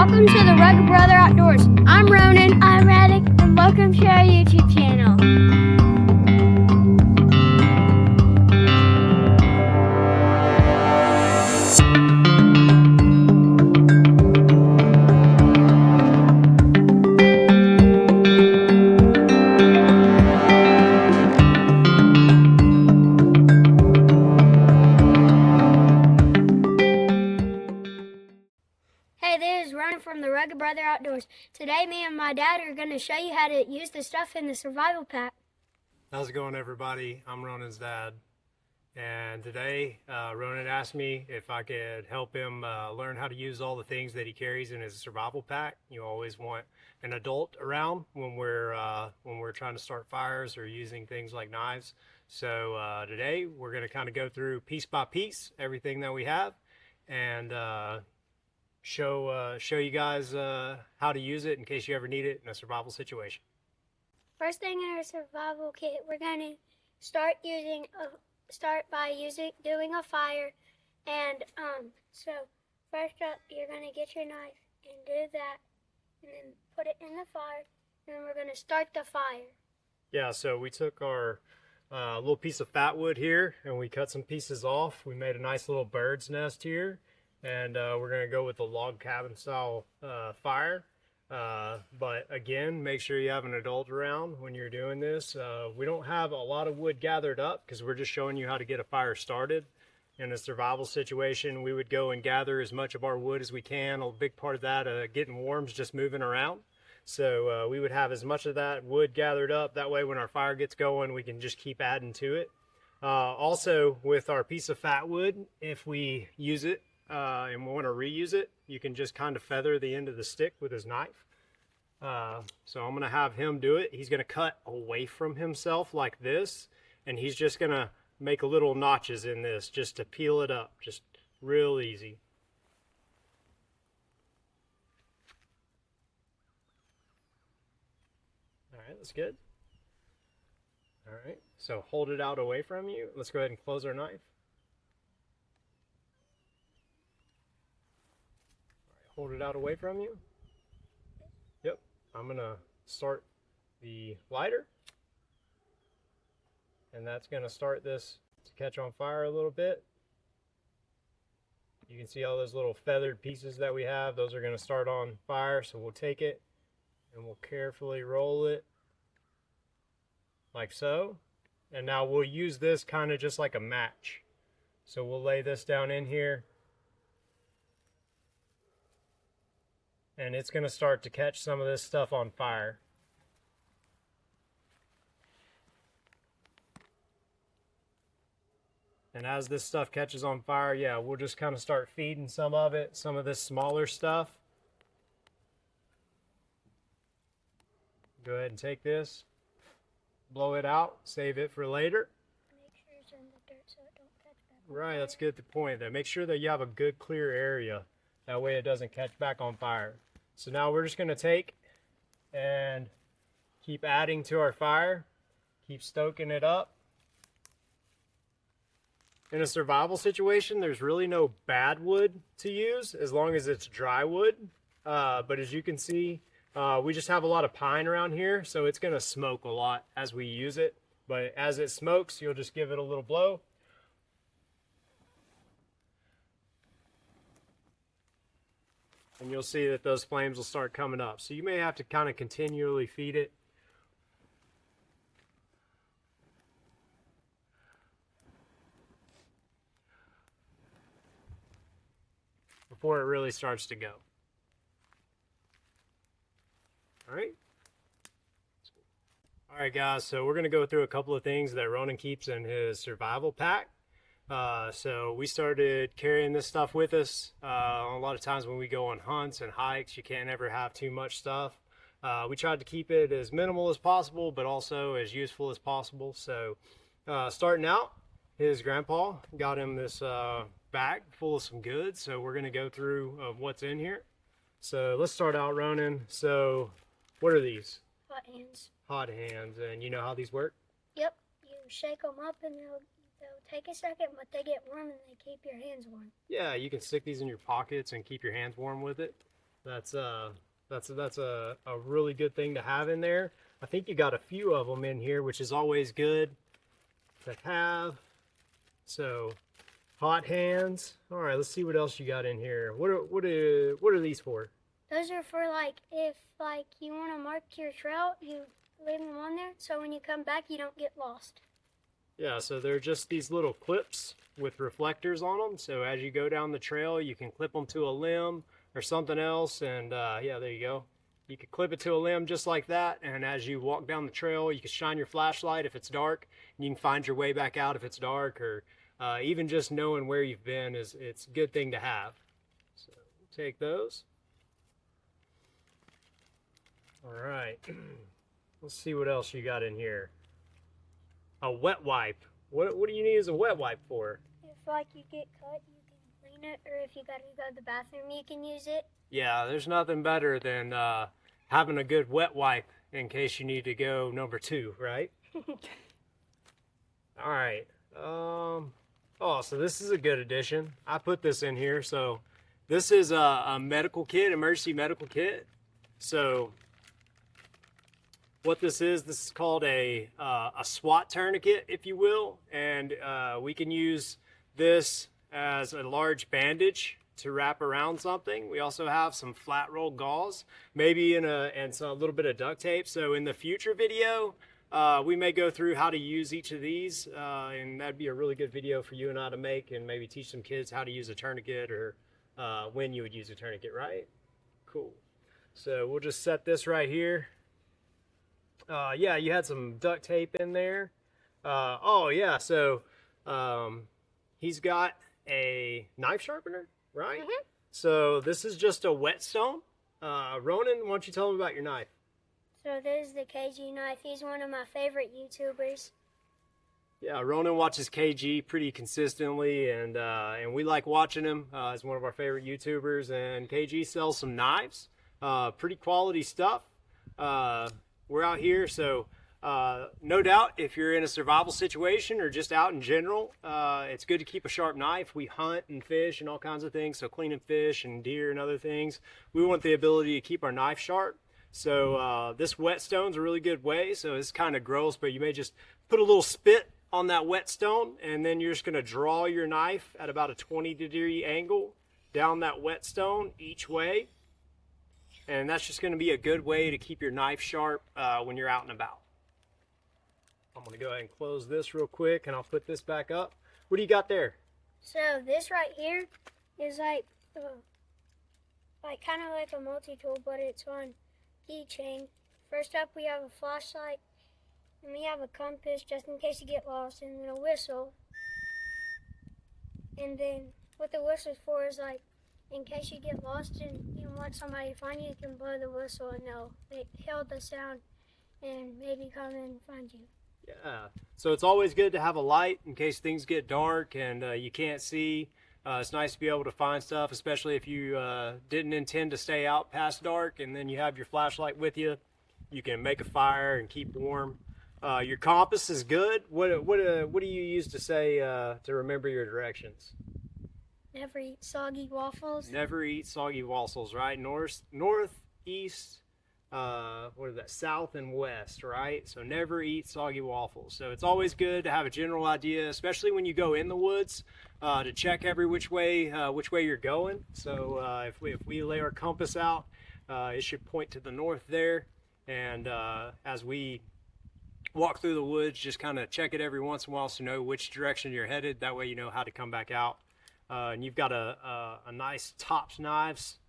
Welcome to the Rugged Brother Outdoors. I'm Ronan. I'm Raddick, and welcome to our YouTube channel. Hey, this is Ronan from the Rugged Brother Outdoors. Today, me and my dad are going to show you how to use the stuff in the survival pack. How's it going, everybody? I'm Ronan's dad, and today Ronan asked me if I could help him learn how to use all the things that he carries in his survival pack. You always want an adult around when we're trying to start fires or using things like knives. So today we're going to kind of go through piece by piece everything that we have, and show you guys how to use it in case you ever need it in a survival situation. First thing in our survival kit, we're going to start by doing a fire. And so first up, you're going to get your knife and do that, and then put it in the fire. And then we're going to start the fire. Yeah, so we took our little piece of fat wood here and we cut some pieces off. We made a nice little bird's nest here, and we're going to go with the log cabin style fire. But again, make sure you have an adult around when you're doing this. We don't have a lot of wood gathered up because we're just showing you how to get a fire started. In a survival situation, we would go and gather as much of our wood as we can. A big part of that getting warm is just moving around. So we would have as much of that wood gathered up. That way when our fire gets going, we can just keep adding to it. Also, with our piece of fat wood, if we use it and want to reuse it, you can just kind of feather the end of the stick with his knife. So I'm going to have him do it. He's going to cut away from himself like this, and he's just going to make little notches in this just to peel it up, just real easy. All right, that's good. All right, so hold it out away from you. Let's go ahead and close our knife. Hold it out away from you. Yep, I'm gonna start the lighter, and that's gonna start this to catch on fire a little bit. You can see all those little feathered pieces that we have. Those are gonna start on fire, so we'll take it and we'll carefully roll it like so. And now we'll use this kind of just like a match. So we'll lay this down in here, and it's going to start to catch some of this stuff on fire. And as this stuff catches on fire, yeah, we'll just kind of start feeding some of it, some of this smaller stuff. Go ahead and take this, blow it out, save it for later. Make sure it's in the dirt so it don't catch back on Right, fire. that's good to point there. Make sure that you have a good clear area. That way it doesn't catch back on fire. So now we're just going to take and keep adding to our fire, keep stoking it up. In a survival situation, there's really no bad wood to use as long as it's dry wood. But as you can see, we just have a lot of pine around here, so it's going to smoke a lot as we use it. But as it smokes, you'll just give it a little blow. And you'll see that those flames will start coming up. So you may have to kind of continually feed it. Before it really starts to go. All right. All right, guys, so we're going to go through a couple of things that Ronan keeps in his survival pack. So we started carrying this stuff with us. A lot of times when we go on hunts and hikes, you can't ever have too much stuff. We tried to keep it as minimal as possible, but also as useful as possible. So starting out, his grandpa got him this bag full of some goods. So we're going to go through what's in here. So let's start out, Ronan. So what are these? Hot hands. Hot hands. And you know how these work? Yep, you shake them up and they'll take a second, but they get warm and they keep your hands warm. Yeah, you can stick these in your pockets and keep your hands warm with it. That's a really good thing to have in there. I think you got a few of them in here, which is always good to have. So hot hands. All right, let's see what else you got in here. What are these for? Those are for like if like you want to mark your trail, you leave them on there so when you come back you don't get lost. Yeah, so they're just these little clips with reflectors on them. So as you go down the trail, you can clip them to a limb or something else. And yeah, there you go. You can clip it to a limb just like that. And as you walk down the trail, you can shine your flashlight if it's dark. And you can find your way back out if it's dark. Or even just knowing where you've been it's a good thing to have. So take those. All right. Let's see what else you got in here. A wet wipe. What do you need as a wet wipe for? If like you get cut, you can clean it, or if you gotta go to the bathroom, you can use it. Yeah, there's nothing better than having a good wet wipe in case you need to go number 2, right? All right. Oh, so this is a good addition. I put this in here. So this is a medical kit, emergency medical kit. So what this is called a SWAT tourniquet, if you will, and we can use this as a large bandage to wrap around something. We also have some flat roll gauze, maybe and so a little bit of duct tape. So in the future video, we may go through how to use each of these, and that'd be a really good video for you and I to make, and maybe teach some kids how to use a tourniquet or when you would use a tourniquet, right? Cool. So we'll just set this right here. Yeah, you had some duct tape in there. Oh yeah, so he's got a knife sharpener, right? Mm-hmm. So this is just a whetstone. Ronan, why don't you tell him about your knife? So this is the KG knife. He's one of my favorite YouTubers. Yeah, Ronan watches KG pretty consistently, and we like watching him. He's one of our favorite YouTubers, and KG sells some knives, pretty quality stuff. We're out here, so no doubt if you're in a survival situation or just out in general, it's good to keep a sharp knife. We hunt and fish and all kinds of things, so cleaning fish and deer and other things. We want the ability to keep our knife sharp. So this whetstone's a really good way. So it's kind of gross, but you may just put a little spit on that whetstone, and then you're just going to draw your knife at about a 20-degree angle down that whetstone each way. And that's just going to be a good way to keep your knife sharp when you're out and about. I'm going to go ahead and close this real quick, and I'll put this back up. What do you got there? So this right here is like kind of like a multi-tool, but it's on keychain. First up, we have a flashlight, and we have a compass just in case you get lost, and then a whistle. And then what the whistle's for is like, in case you get lost and you want somebody to find you, you can blow the whistle and they'll hail the sound and maybe come and find you. Yeah, so it's always good to have a light in case things get dark and you can't see. It's nice to be able to find stuff, especially if you didn't intend to stay out past dark, and then you have your flashlight with you. You can make a fire and keep warm. Your compass is good. What do you use to say to remember your directions? Never eat soggy waffles. Never eat soggy waffles, right? North, east, what is that? South and west, right? So never eat soggy waffles. So it's always good to have a general idea, especially when you go in the woods, to check every which way you're going. So if we lay our compass out, it should point to the north there. And as we walk through the woods, just kind of check it every once in a while to know which direction you're headed. That way you know how to come back out. And you've got a nice Tops Knives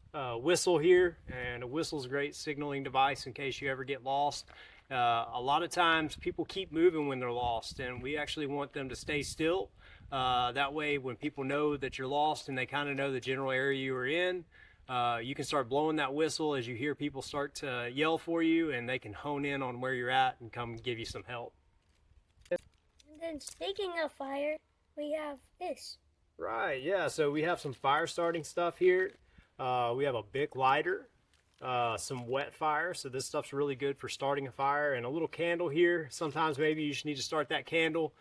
whistle here, and a whistle's a great signaling device in case you ever get lost. A lot of times people keep moving when they're lost, and we actually want them to stay still. That way when people know that you're lost and they kind of know the general area you are in, you can start blowing that whistle as you hear people start to yell for you, and they can hone in on where you're at and come give you some help. And then speaking of fire, we have this. Right, yeah, so we have some fire starting stuff here. We have a Bic lighter, some wet fire, so this stuff's really good for starting a fire, and a little candle here. Sometimes maybe you just need to start that candle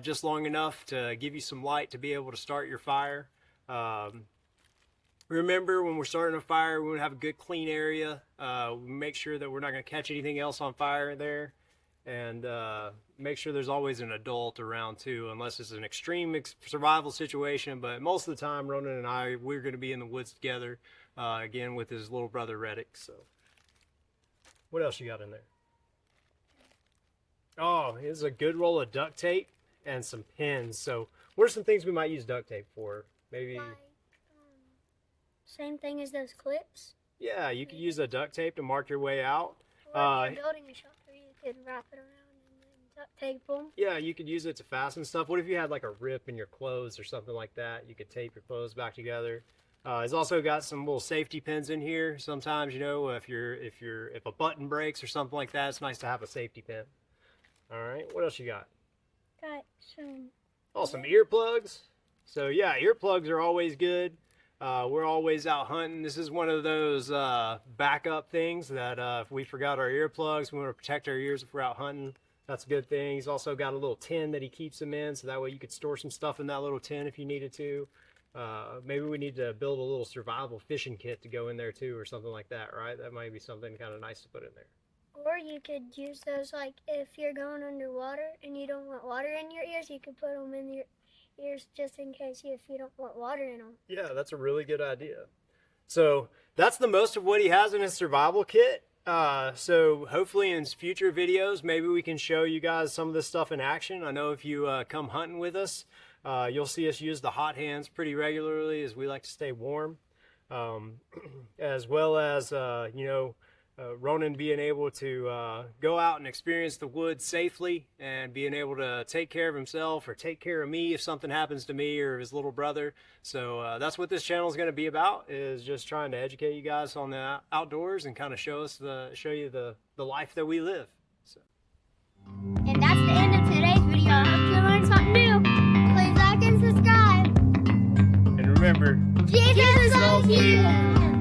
just long enough to give you some light to be able to start your fire. Remember, when we're starting a fire, we want to have a good clean area. Make sure that we're not going to catch anything else on fire there. And make sure there's always an adult around too, unless it's an extreme survival situation. But most of the time, Ronan and I, we're going to be in the woods together, again, with his little brother Reddick. So what else you got in there? Oh, here's a good roll of duct tape and some pins. So what are some things we might use duct tape for? Maybe... Like, same thing as those clips. Yeah, you could use a duct tape to mark your way out. Or if you're building a shelter, you could wrap it around and then duct tape them. Yeah, you could use it to fasten stuff. What if you had like a rip in your clothes or something like that? You could tape your clothes back together. It's also got some little safety pins in here. Sometimes, you know, if a button breaks or something like that, it's nice to have a safety pin. All right, what else you got? Got some. Oh, some earplugs. So yeah, earplugs are always good. We're always out hunting. This is one of those backup things that if we forgot our earplugs, we want to protect our ears if we're out hunting. That's a good thing. He's also got a little tin that he keeps them in, so that way you could store some stuff in that little tin if you needed to. Maybe we need to build a little survival fishing kit to go in there too, or something like that, right? That might be something kind of nice to put in there. Or you could use those, like if you're going underwater and you don't want water in your ears, you could put them in your ears just in case if you don't want water in them. Yeah, that's a really good idea. So that's the most of what he has in his survival kit. So hopefully in future videos, maybe we can show you guys some of this stuff in action. I know if you come hunting with us, you'll see us use the hot hands pretty regularly as we like to stay warm. As well as, you know, Ronan being able to go out and experience the woods safely and being able to take care of himself or take care of me if something happens to me or his little brother. So that's what this channel is going to be about, is just trying to educate you guys on the outdoors and kind of show you the life that we live. So. And that's the end of today's video. I hope you learned something new. Please like and subscribe. And remember, Jesus loves you.